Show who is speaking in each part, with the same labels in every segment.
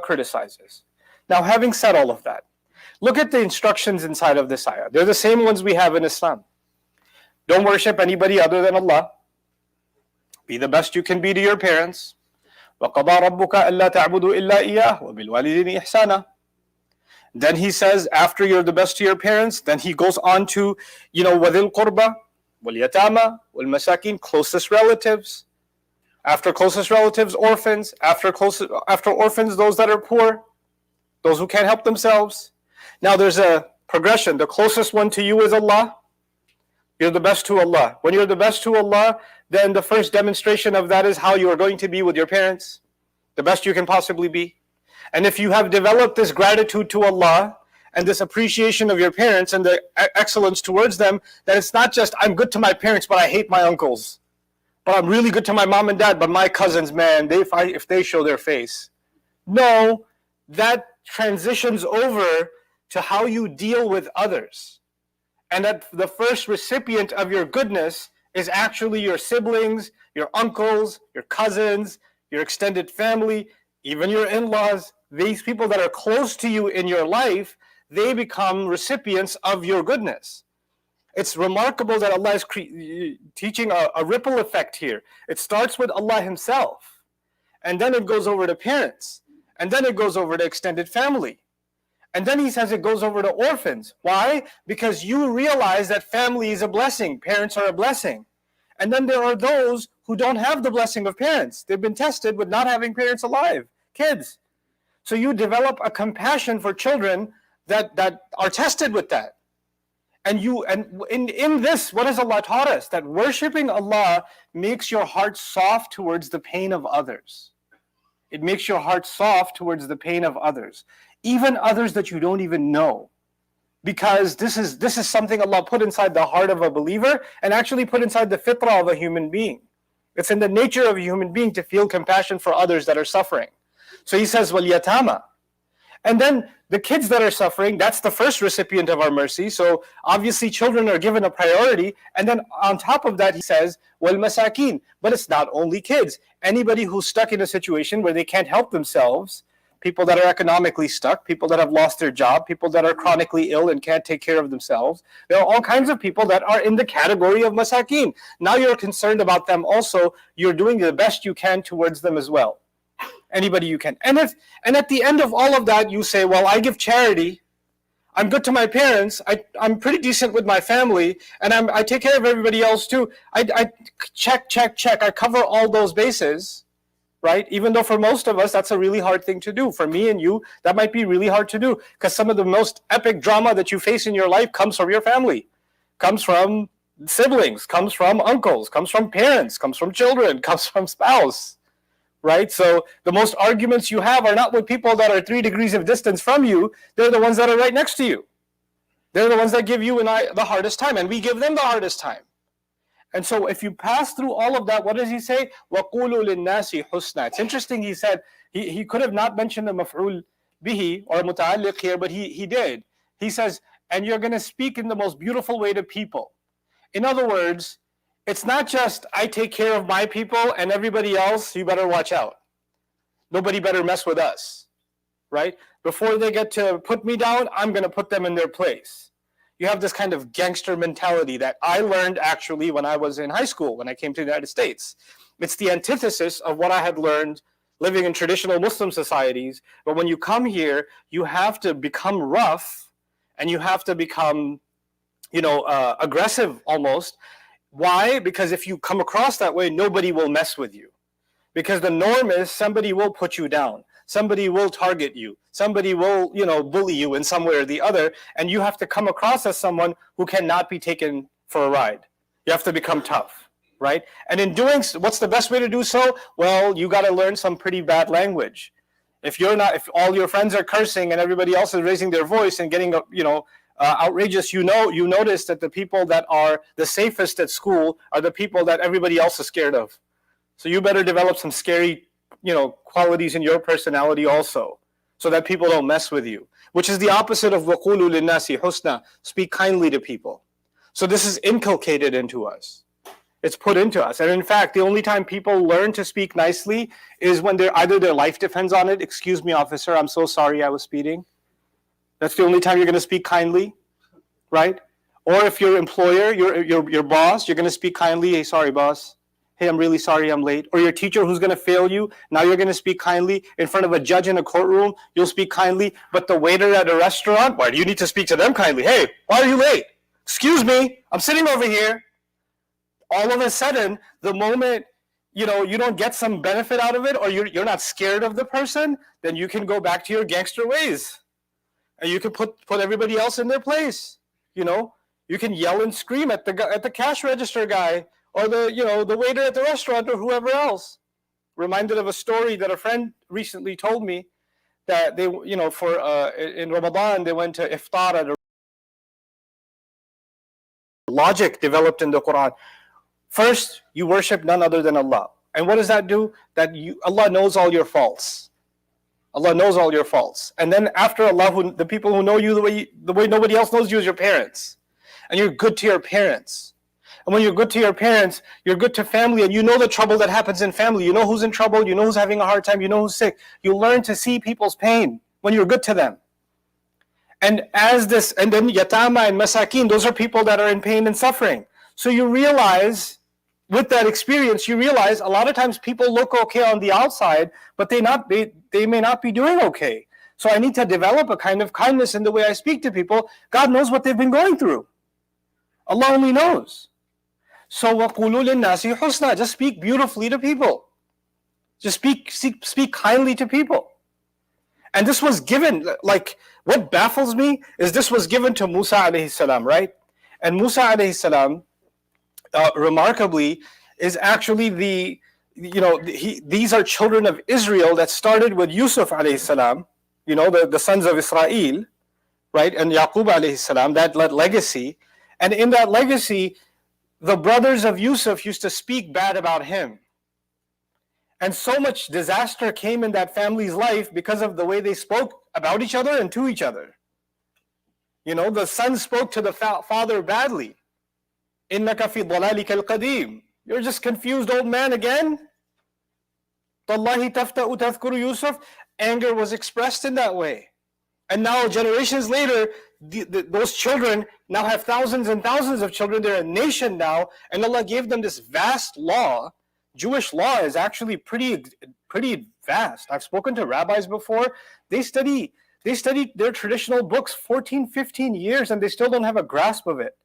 Speaker 1: criticizes. Now, having said all of that, look at the instructions inside of this ayah. They're the same ones we have in Islam. Don't worship anybody other than Allah. Be the best you can be to your parents. وَقَضَى رَبُّكَ أَلَّا تَعْبُدُوا إِلَّا إِيَّاهُ وَبِالْوَالِدَيْنِ إِحْسَانًا. Then he says, after you're the best to your parents, then he goes on to, وَذِي الْقُرْبَى وَالْيَتَامَى وَالْمَسَاكِينَ, closest relatives. After closest relatives, orphans. After orphans, those that are poor, those who can't help themselves. Now there's a progression. The closest one to you is Allah. You're the best to Allah. When you're the best to Allah, then the first demonstration of that is how you are going to be with your parents. The best you can possibly be. And if you have developed this gratitude to Allah and this appreciation of your parents and the excellence towards them, then it's not just, I'm good to my parents, but I hate my uncles. But I'm really good to my mom and dad, but my cousins, man, if they show their face. No, that transitions over to how you deal with others. And that the first recipient of your goodness is actually your siblings, your uncles, your cousins, your extended family, even your in-laws. These people that are close to you in your life, they become recipients of your goodness. It's remarkable that Allah is teaching a ripple effect here. It starts with Allah Himself, and then it goes over to parents, and then it goes over to extended family. And then He says it goes over to orphans. Why? Because you realize that family is a blessing, parents are a blessing. And then there are those who don't have the blessing of parents. They've been tested with not having parents alive, kids. So you develop a compassion for children that are tested with that. And in this, what has Allah taught us? That worshiping Allah makes your heart soft towards the pain of others. It makes your heart soft towards the pain of others. Even others that you don't even know. Because this is something Allah put inside the heart of a believer and actually put inside the fitrah of a human being. It's in the nature of a human being to feel compassion for others that are suffering. So He says, وَالْيَتَامَى. And then the kids that are suffering, that's the first recipient of our mercy. So obviously children are given a priority. And then on top of that, He says, وَالْمَسَاكِينَ. But it's not only kids. Anybody who's stuck in a situation where they can't help themselves, people that are economically stuck, people that have lost their job, people that are chronically ill and can't take care of themselves. There are all kinds of people that are in the category of masakin. Now you're concerned about them also. You're doing the best you can towards them as well. Anybody you can. And at the end of all of that, you say, well, I give charity. I'm good to my parents. I'm pretty decent with my family. And I take care of everybody else too. I check. I cover all those bases. Right? Even though for most of us, that's a really hard thing to do. For me and you, that might be really hard to do. Because some of the most epic drama that you face in your life comes from your family. Comes from siblings. Comes from uncles. Comes from parents. Comes from children. Comes from spouse. Right? So the most arguments you have are not with people that are 3 degrees of distance from you. They're the ones that are right next to you. They're the ones that give you and I the hardest time. And we give them the hardest time. And so if you pass through all of that, what does He say? وَقُولُوا لِلنَّاسِ حُسْنًا. It's interesting, He said, he could have not mentioned a maf'ul bihi or a muta'alliq here, but he did. He says, and you're going to speak in the most beautiful way to people. In other words, it's not just, I take care of my people and everybody else, you better watch out. Nobody better mess with us, right? Before they get to put me down, I'm going to put them in their place. You have this kind of gangster mentality that I learned actually when I was in high school, when I came to the United States. It's the antithesis of what I had learned living in traditional Muslim societies. But when you come here, you have to become rough and you have to become, aggressive almost. Why? Because if you come across that way, nobody will mess with you. Because the norm is somebody will put you down. Somebody will target you. Somebody will, bully you in some way or the other. And you have to come across as someone who cannot be taken for a ride. You have to become tough, right? And in doing, what's the best way to do so? Well, you got to learn some pretty bad language. If all your friends are cursing and everybody else is raising their voice and getting, outrageous, you notice that the people that are the safest at school are the people that everybody else is scared of. So you better develop some scary, qualities in your personality also, so that people don't mess with you, which is the opposite of وَقُولُوا لِلنَّاسِ حُسْنًا, speak kindly to people. So this is inculcated into us. It's put into us. And in fact, the only time people learn to speak nicely is when either their life depends on it. Excuse me, officer, I'm so sorry I was speeding. That's the only time you're going to speak kindly, right? Or if your employer, your boss, you're going to speak kindly. Hey, sorry, boss. Hey, I'm really sorry I'm late. Or your teacher who's going to fail you, now you're going to speak kindly. In front of a judge in a courtroom, you'll speak kindly. But the waiter at a restaurant, why do you need to speak to them kindly? Hey, why are you late? Excuse me, I'm sitting over here. All of a sudden, the moment you don't get some benefit out of it, or you're not scared of the person, then you can go back to your gangster ways, and you can put everybody else in their place. You can yell and scream at the cash register guy, or the waiter at the restaurant, or whoever else. Reminded of a story that a friend recently told me, that they in Ramadan they went to iftar at a logic developed in the Quran. First, you worship none other than Allah. And what does that do? Allah knows all your faults. Allah knows all your faults. And then after Allah, the people who know you the way nobody else knows you is your parents. And you're good to your parents. And when you're good to your parents, you're good to family, and you know the trouble that happens in family. You know who's in trouble, you know who's having a hard time, you know who's sick. You learn to see people's pain when you're good to them. And then yatama and masakin, those are people that are in pain and suffering. So you realize, with that experience, you realize a lot of times people look okay on the outside, but they may not be doing okay. So I need to develop a kind of kindness in the way I speak to people. God knows what they've been going through. Allah only knows. So وَقُولُوا لِلنَّاسِ حُسْنًا, just speak beautifully to people. Just speak kindly to people. And this was given, what baffles me is this was given to Musa alayhi salam, right? And Musa alayhi salam, remarkably, is actually these are children of Israel that started with Yusuf alayhi salam, the sons of Israel, right? And Yaqub alayhi salam, that legacy. And in that legacy, the brothers of Yusuf used to speak bad about him. And so much disaster came in that family's life because of the way they spoke about each other and to each other. The son spoke to the father badly. إِنَّكَ فِي ضَلَالِكَ الْقَدِيمِ, you're just confused old man again? تَاللَّهِ تَفْتَأُ تَذْكُرُ Yusuf. Anger was expressed in that way. And now, generations later, those children now have thousands and thousands of children. They're a nation now, and Allah gave them this vast law. Jewish law is actually pretty vast. I've spoken to rabbis before. They study their traditional books 14, 15 years, and they still don't have a grasp of it.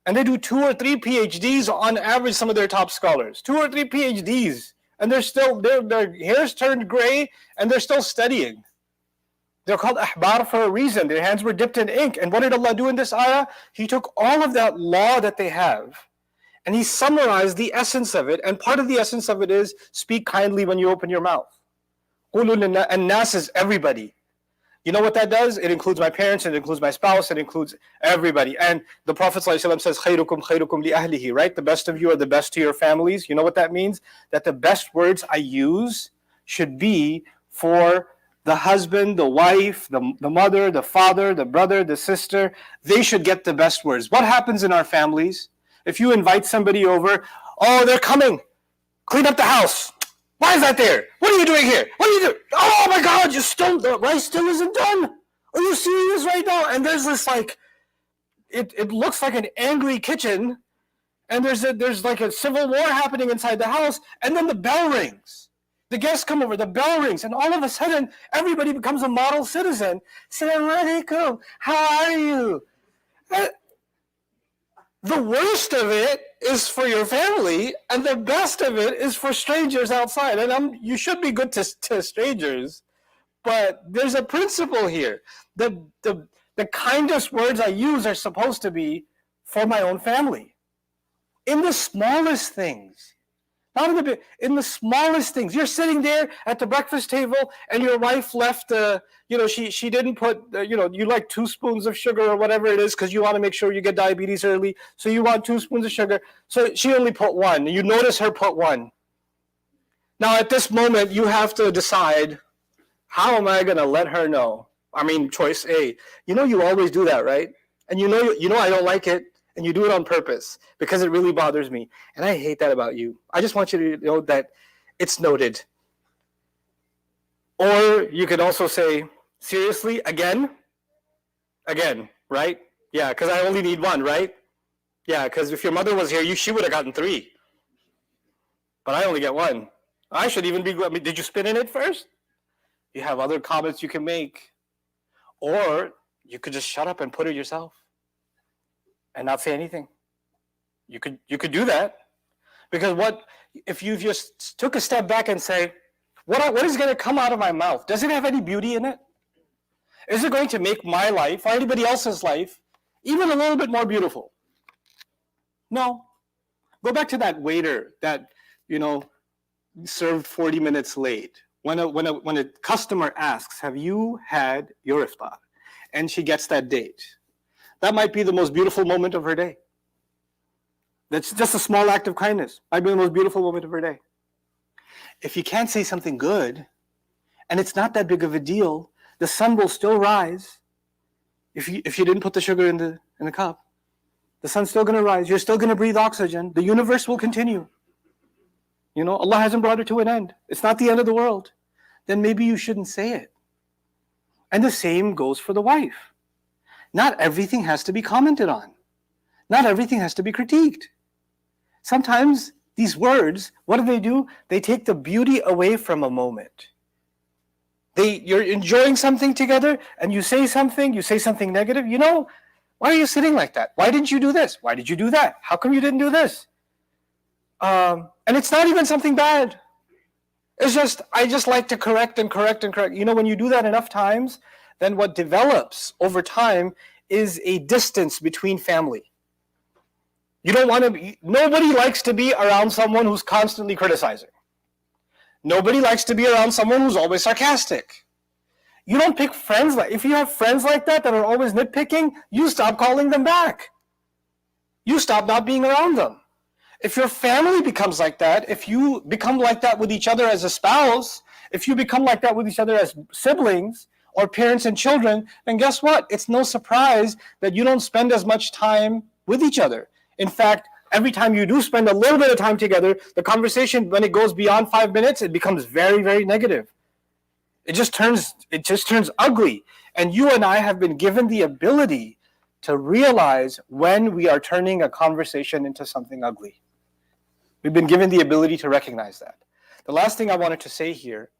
Speaker 1: And they do 2 or 3 PhDs on average, some of their top scholars. 2 or 3 PhDs. And their hair's turned gray, and they're still studying. They're called ahbar for a reason. Their hands were dipped in ink. And what did Allah do in this ayah? He took all of that law that they have, and He summarized the essence of it. And part of the essence of it is, speak kindly when you open your mouth. And nas is everybody. You know what that does? It includes my parents, it includes my spouse, it includes everybody. And the Prophet ﷺ says, خَيْرُكُمْ خَيْرُكُمْ لِأَهْلِهِ, right? The best of you are the best to your families. You know what that means? That the best words I use should be for the husband, the wife, the mother, the father, the brother, the sister. They should get the best words. What happens in our families? If you invite somebody over, oh, they're coming. Clean up the house. Why is that there? What are you doing here? What are you doing? Oh my God, the rice still isn't done. Are you serious right now? And there's this it looks like an angry kitchen, and there's like a civil war happening inside the house, and then the bell rings. The guests come over, the bell rings, and all of a sudden, everybody becomes a model citizen. Assalamu alaikum, how are you? The worst of it is for your family, and the best of it is for strangers outside. And you should be good to strangers, but there's a principle here. The kindest words I use are supposed to be for my own family. In the smallest things. Not in the big, in the smallest things. You're sitting there at the breakfast table, and your wife left, she didn't put, you like 2 spoons of sugar or whatever it is, because you want to make sure you get diabetes early. So you want 2 spoons of sugar. So she only put 1. You notice her put 1. Now at this moment, you have to decide, how am I going to let her know? I mean, choice A. You always do that, right? And you know I don't like it. and you do it on purpose because it really bothers me. And I hate that about you. I just want you to know that it's noted. Or you could also say, seriously, again? Again, right? Yeah, because I only need one, right? Yeah, because if your mother was here, she would have gotten 3. But I only get 1. I should even be, did you spit in it first? You have other comments you can make. Or you could just shut up and put it yourself and not say anything. You could do that. Because what if you just took a step back and say, what is going to come out of my mouth? Does it have any beauty in it? Is it going to make my life or anybody else's life even a little bit more beautiful? No. Go back to that waiter that, served 40 minutes late. When a customer asks, have you had your iftar? And she gets that date. That might be the most beautiful moment of her day. That's just a small act of kindness. Might be the most beautiful moment of her day. If you can't say something good, and it's not that big of a deal, the sun will still rise. If you didn't put the sugar in the cup, the sun's still going to rise. You're still going to breathe oxygen. The universe will continue. Allah hasn't brought it to an end. It's not the end of the world. Then maybe you shouldn't say it. And the same goes for the wife. Not everything has to be commented on. Not everything has to be critiqued. Sometimes these words, what do? They take the beauty away from a moment. You're enjoying something together and you say something negative. Why are you sitting like that? Why didn't you do this? Why did you do that? How come you didn't do this? And it's not even something bad. It's just, I just like to correct and correct and correct. When you do that enough times, then what develops over time is a distance between family. Nobody likes to be around someone who's constantly criticizing. Nobody likes to be around someone who's always sarcastic. You don't pick friends if you have friends like that are always nitpicking, you stop calling them back. You stop not being around them. If your family becomes like that, if you become like that with each other as a spouse, if you become like that with each other as siblings or parents and children, then guess what? It's no surprise that you don't spend as much time with each other. In fact, every time you do spend a little bit of time together, the conversation, when it goes beyond 5 minutes, it becomes very, very negative. It just turns ugly. And you and I have been given the ability to realize when we are turning a conversation into something ugly. We've been given the ability to recognize that. The last thing I wanted to say here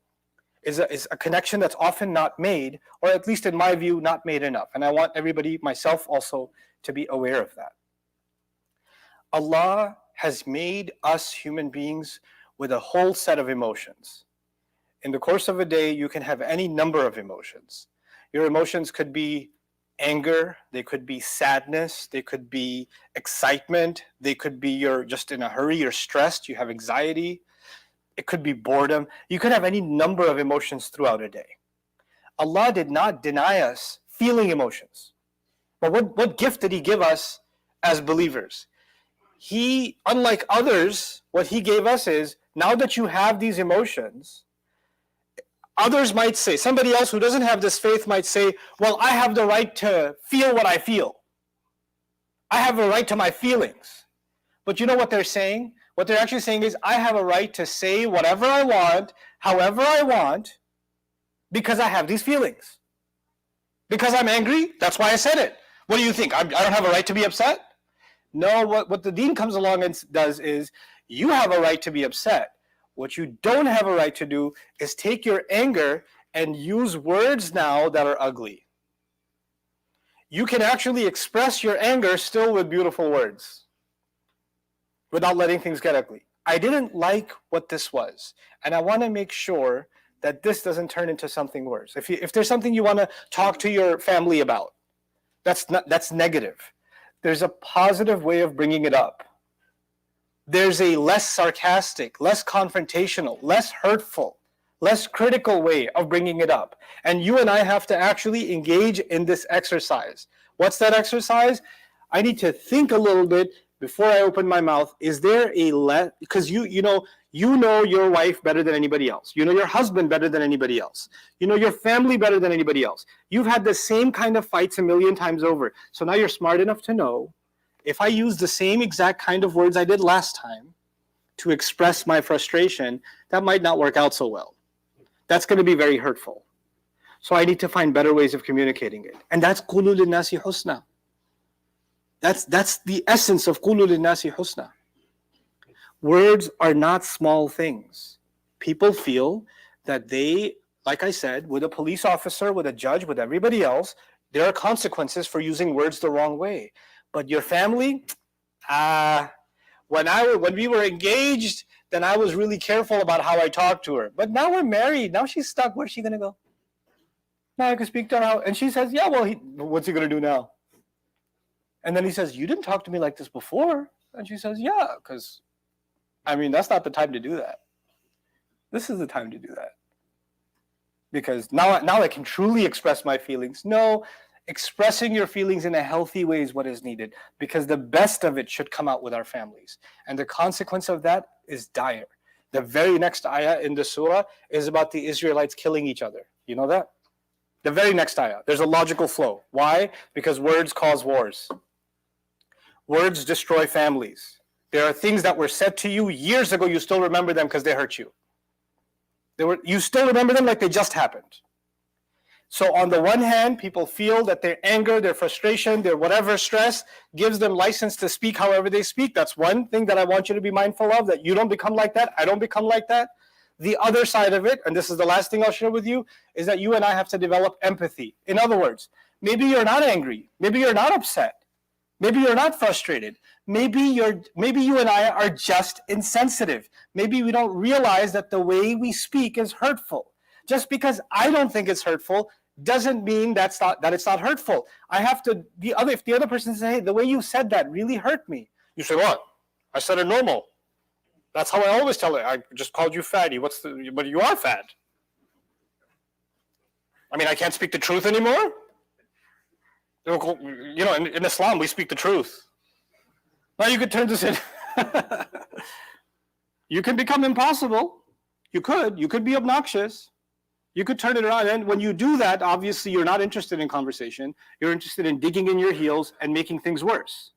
Speaker 1: is a connection that's often not made, or at least in my view, not made enough. And I want everybody, myself also, to be aware of that. Allah has made us human beings with a whole set of emotions. In the course of a day, you can have any number of emotions. Your emotions could be anger, they could be sadness, they could be excitement, they could be you're just in a hurry, you're stressed, you have anxiety, it could be boredom. You could have any number of emotions throughout a day. Allah did not deny us feeling emotions. But what gift did He give us as believers? He, unlike others, what He gave us is, now that you have these emotions, others might say, somebody else who doesn't have this faith might say, well, I have the right to feel what I feel. I have a right to my feelings. But you know what they're saying? What they're actually saying is, I have a right to say whatever I want, however I want, because I have these feelings. Because I'm angry, that's why I said it. What do you think? I don't have a right to be upset? No, what the deen comes along and does is, you have a right to be upset. What you don't have a right to do is take your anger and use words now that are ugly. You can actually express your anger still with beautiful words without letting things get ugly. I didn't like what this was, and I want to make sure that this doesn't turn into something worse. If there's something you want to talk to your family about, that's negative. There's a positive way of bringing it up. There's a less sarcastic, less confrontational, less hurtful, less critical way of bringing it up. And you and I have to actually engage in this exercise. What's that exercise? I need to think a little bit before I open my mouth. Is there because you know your wife better than anybody else. You know your husband better than anybody else. You know your family better than anybody else. You've had the same kind of fights a million times over. So now you're smart enough to know, if I use the same exact kind of words I did last time to express my frustration, that might not work out so well. That's going to be very hurtful. So I need to find better ways of communicating it. And that's قُولُوا لِلنَّاسِ حُسْنًا. That's the essence of قُولُوا لِلنَّاسِ حُسْنًا. Words are not small things. People feel that they, like I said, with a police officer, with a judge, with everybody else, there are consequences for using words the wrong way. But your family, when we were engaged, then I was really careful about how I talked to her. But now we're married. Now she's stuck. Where's she going to go? Now I can speak to her. And she says, yeah, well, what's he going to do now? And then he says, you didn't talk to me like this before. And she says, yeah, because, that's not the time to do that. This is the time to do that. Because now I can truly express my feelings. No, expressing your feelings in a healthy way is what is needed, because the best of it should come out with our families. And the consequence of that is dire. The very next ayah in the surah is about the Israelites killing each other. You know that? The very next ayah. There's a logical flow. Why? Because words cause wars. Words destroy families. There are things that were said to you years ago, you still remember them because they hurt you. You still remember them like they just happened. So on the one hand, people feel that their anger, their frustration, their whatever stress gives them license to speak however they speak. That's one thing that I want you to be mindful of, that you don't become like that, I don't become like that. The other side of it, and this is the last thing I'll share with you, is that you and I have to develop empathy. In other words, maybe you're not angry, maybe you're not upset, maybe you're not frustrated. Maybe you and I are just insensitive. Maybe we don't realize that the way we speak is hurtful. Just because I don't think it's hurtful doesn't mean that it's not hurtful. If the other person says, hey, the way you said that really hurt me. You say, what? I said it normal. That's how I always tell it. I just called you fatty. But you are fat. I can't speak the truth anymore? In Islam, we speak the truth. Now you could turn this in. You can become impossible. You could be obnoxious. You could turn it around. And when you do that, obviously you're not interested in conversation. You're interested in digging in your heels and making things worse,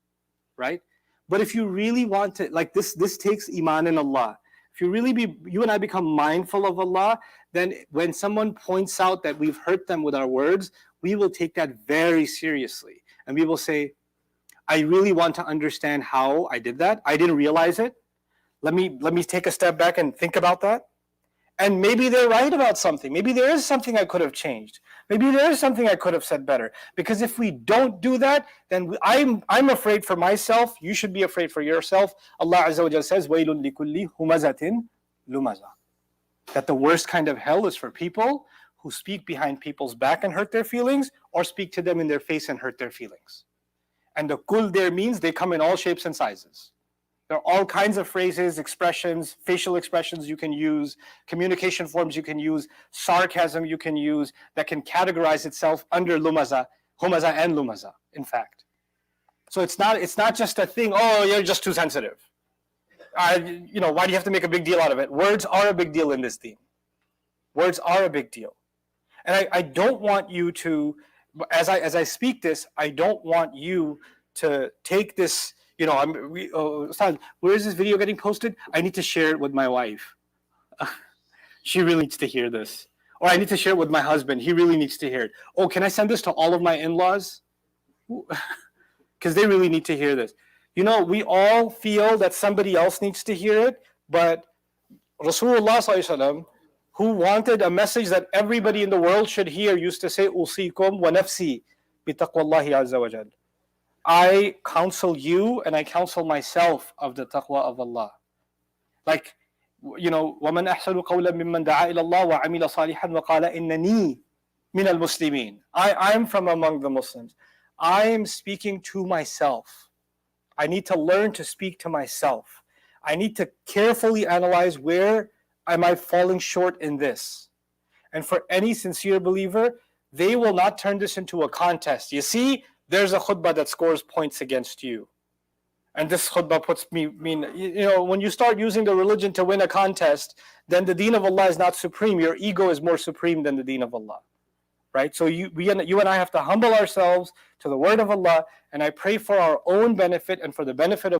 Speaker 1: right? But if you really want to, this takes iman in Allah. If you and I become mindful of Allah, then when someone points out that we've hurt them with our words, we will take that very seriously. And we will say, I really want to understand how I did that. I didn't realize it. Let me take a step back and think about that. And maybe they're right about something. Maybe there is something I could have changed. Maybe there is something I could have said better. Because if we don't do that, then I'm afraid for myself. You should be afraid for yourself. Allah Azza wa Jalla says, وَيْلٌ لِكُلِّ هُمَزَةٍ لُمَزَةٍ. That the worst kind of hell is for people who speak behind people's back and hurt their feelings, or speak to them in their face and hurt their feelings. And the kul there means they come in all shapes and sizes. There are all kinds of phrases, expressions, facial expressions you can use, communication forms you can use, sarcasm you can use that can categorize itself under humaza and lumaza, in fact. So it's not just a thing, oh, you're just too sensitive. Why do you have to make a big deal out of it? Words are a big deal in this theme. Words are a big deal. And I don't want you to, as I speak this, I don't want you to take this, where is this video getting posted? I need to share it with my wife. She really needs to hear this. Or I need to share it with my husband. He really needs to hear it. Oh, can I send this to all of my in-laws? Because they really need to hear this. We all feel that somebody else needs to hear it, but Rasulullah sallallahu alaihi wasallam, who wanted a message that everybody in the world should hear, used to say, "Usikum wa nafsi bi taqwallahi azza wa jal." I counsel you and I counsel myself of the taqwa of Allah. وَمَنْ أَحْسَنُ قَوْلًا مِمَّنْ دَعَا إِلَى اللَّهِ وَعَمِلَ صَالِحًا وَقَالَ إِنَّنِي مِنَ الْمُسْلِمِينَ. I'm from among the Muslims. I am speaking to myself. I need to learn to speak to myself. I need to carefully analyze, where am I falling short in this? And for any sincere believer, they will not turn this into a contest. You see, there's a khutbah that scores points against you. And this khutbah puts me, when you start using the religion to win a contest, then the deen of Allah is not supreme. Your ego is more supreme than the deen of Allah. right? So you and I have to humble ourselves to the word of Allah, and I pray for our own benefit and for the benefit of